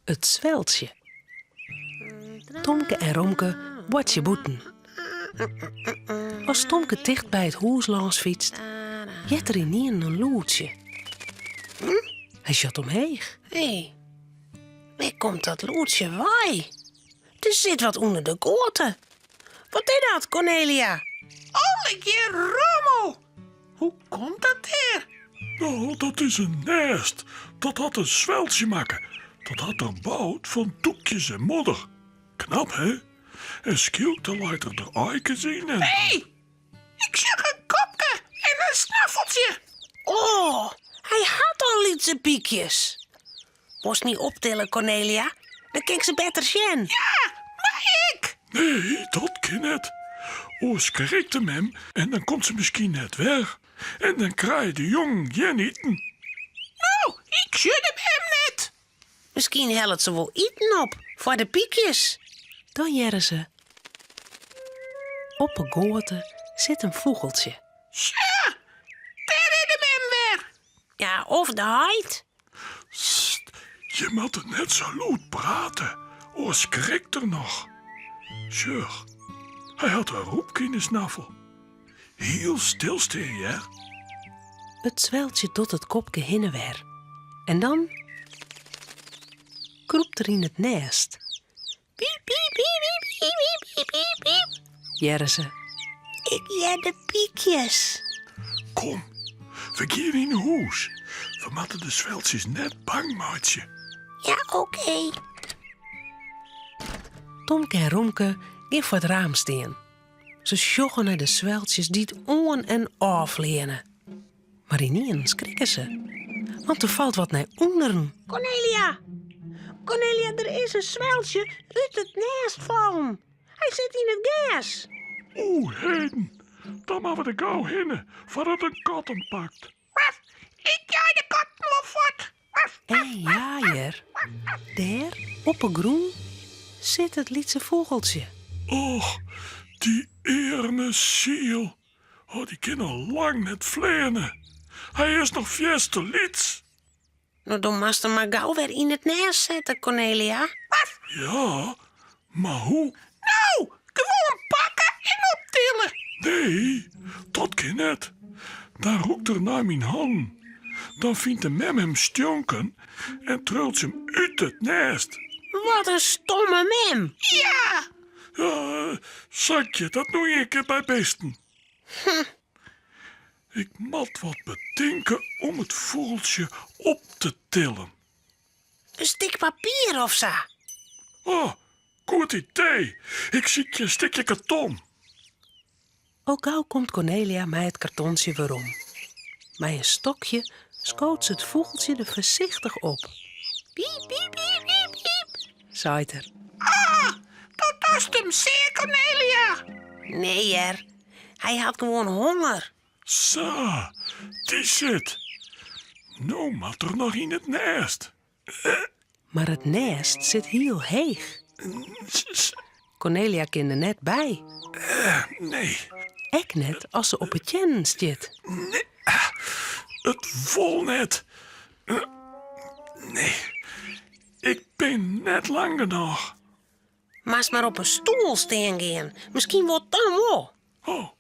Het zweltje. Tomke en Romke watje boeten. Als Tomke dicht bij het huis langs fietst, jet er in een loertje. Hij zat omheen. Hé, waar komt dat loertje wij? Er zit wat onder de koorten. Wat is dat, Cornelia? Olletje rommel! Hoe komt dat hier? Nou, dat is een nest. Dat had een zweltje maken. Dat had er bouwd van doekjes en modder. Knap, hè? En Skielke laat er de eiken zien en... Hé, ik zag een kopje en een snaffeltje. Oh, hij had al lietse piekjes. Moest niet optillen, Cornelia. Dan kan ik ze beter zien. Ja, maar ik. Nee, dat kan net. Oors krijgt hem en dan komt ze misschien net weg. En dan krijg je de jong jen eten. Nou, ik schudde hem net. Misschien helpt ze wel eten op voor de piekjes. Dan jerren ze. Op een goorte zit een vogeltje. Zo, daar is hem weer. Ja, of de heid. Sst, je moet er net zo luid praten. Oors krijgt er nog. Zeg, hij had een roepje in de snaffel. Heel stilstaan, ja? Het zweltje tot het kopje hinnewer. En dan kroept er in het nest. Piep, piep, piep, piep, piep, piep, piep, piep. Jerren ze. Ik jij de piekjes. Kom, we gaan in huis. We moeten de zweltjes net bang maken. Ja, oké. Tomke en Romke gaan voor het raam staan. Ze sjoggen naar de zweltjes die het on en aflenen. Maar ineens schrikken ze. Want er valt wat naar onderen. Cornelia. Cornelia, er is een zweltje uit het nest vallen. Hij zit in het gas. Oeh, heen. Dan moeten we er gauw heen, voordat een kat hem pakt. Waf, ik jij de kat maar voort. Waf, En jaaier, daar, op een groen, zit het lietse vogeltje. Och, die erne ziel. Oh, die kan al lang net vleenen. Hij is nog fieste liets. Nou, dan moest hem maar gauw weer in het nest zetten, Cornelia. Ja, maar hoe? nou, gewoon pakken en optillen. Nee, dat kan net. Dan roept er naar mijn hand. Dan vindt de mem hem stonken en trult ze hem uit het nest. Wat een stomme mem. Ja, Ja, zakje, dat noem ik bij beesten. Ik moet wat bedenken om het vogeltje op te tillen. Een stuk papier of zo. Oh, goed idee. Ik zie je een stukje karton. Ook gauw komt Cornelia met het kartonsje weer om. Met een stokje schoot ze het vogeltje er voorzichtig op. Piep, piep, piep, piep, piep. Zaait er. dat was hem zeer, Cornelia. Nee, er. Hij had gewoon honger. Zo, die zit. Nou moet er nog in het nest. Maar het nest zit heel heeg. Cornelia kan er net bij. Nee, Ek net als ze op het jennen zit. het vol net. Nee, ik ben net lang genoeg. Maas maar op een stoel staan gaan. Misschien wordt dan wel. Oh,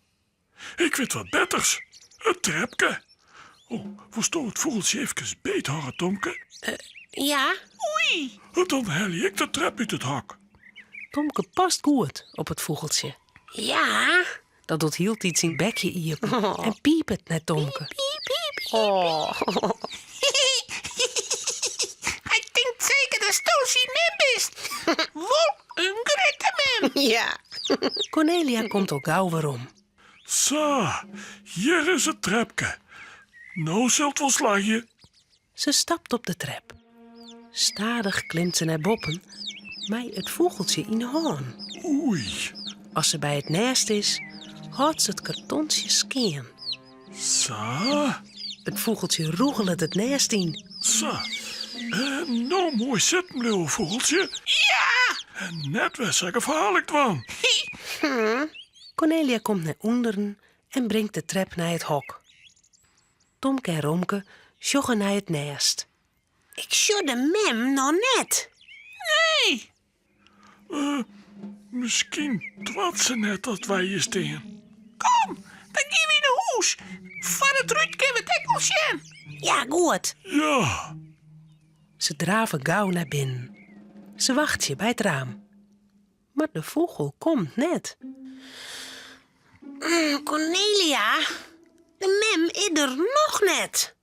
ik weet wat betters. Het trapke. Oh, verstoor het vogeltje even beet horen, Tomke. Ja? Oei, Dan hel ik de trap uit het hak. Tomke past goed op het vogeltje. Ja. Dat doet hield iets in het bekje iepen. En piep het net Tomke. Piep, piep, piep. Oh. hij denkt zeker dat Stoosje mem is. Wol een grette mem. Ja. Cornelia komt al gauw weer om. Zo, hier is het trapke. Nou zult wel slagen. Ze stapt op de trap. Stadig klimt ze naar boven, met het vogeltje in de haan. Oei, Als ze bij het nest is, houdt ze het kartonsje skeen. zo, Het vogeltje roegelt het nest in. zo. En nou mooi zitten, blauwe vogeltje. Ja, En net was ik verhaal ik van. Cornelia komt naar onderen en brengt de trap naar het hok. Tomke en Romke joggen naar het nest. Ik sjorde mem nog net. Nee. Misschien twat ze net als wij hier staan. Kom, dan gaan we in de huis. Van het ruit kunnen we het hek wel zien. Ja, goed. Ja, Ze draven gauw naar binnen. Ze wachten bij het raam. Maar de vogel komt net. Cornelia, de mem is er nog net.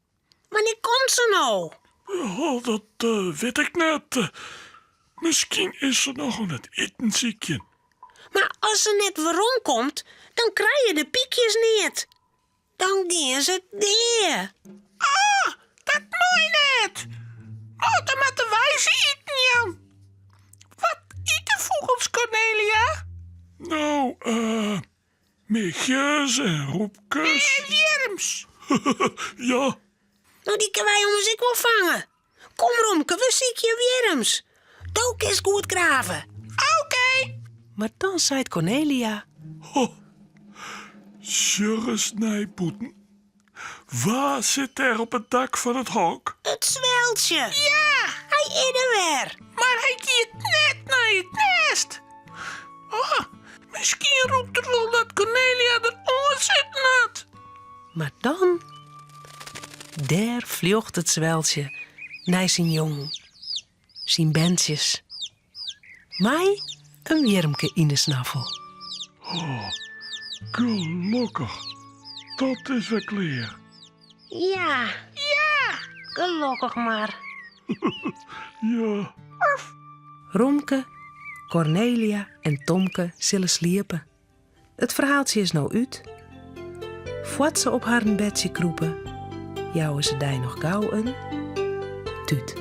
Wanneer komt ze nou? ja dat weet ik net. Misschien is ze nog aan het eten ziekje. Maar als ze net waarom komt, dan krijg je de piekjes niet. Dan gaan ze neer. Ah, dat mooi net. Oh, dan moeten wij ze eten, Jan. Wat eten vogels, Cornelia? Nou, meegjes en roepkes. En worms. Ja, Nou, die kunnen wij ons ik wel vangen. Kom, Romke, we zieken je worms. Dook is goed graven. Oké. Maar dan zei Cornelia... sjurre snijpoeten. Waar zit er op het dak van het hok? Het zweltje. Ja, Hij is er weer. maar hij gaat net naar het nest. Oh, misschien roept er wel dat Cornelia eronder zitten had. Maar dan... Daar vloog het zweltje naar zijn jong. Zijn bentjes. Mij een wiermke in de snaffel. Gelukkig. Dat is weer kleer. Ja. Ja. Gelukkig maar. Ja. Romke, Cornelia en Tomke zullen sliepen. Het verhaaltje is nou uit. Voordat ze op haar bedje kroepen, jouwen ze daar nog gauw een tuut.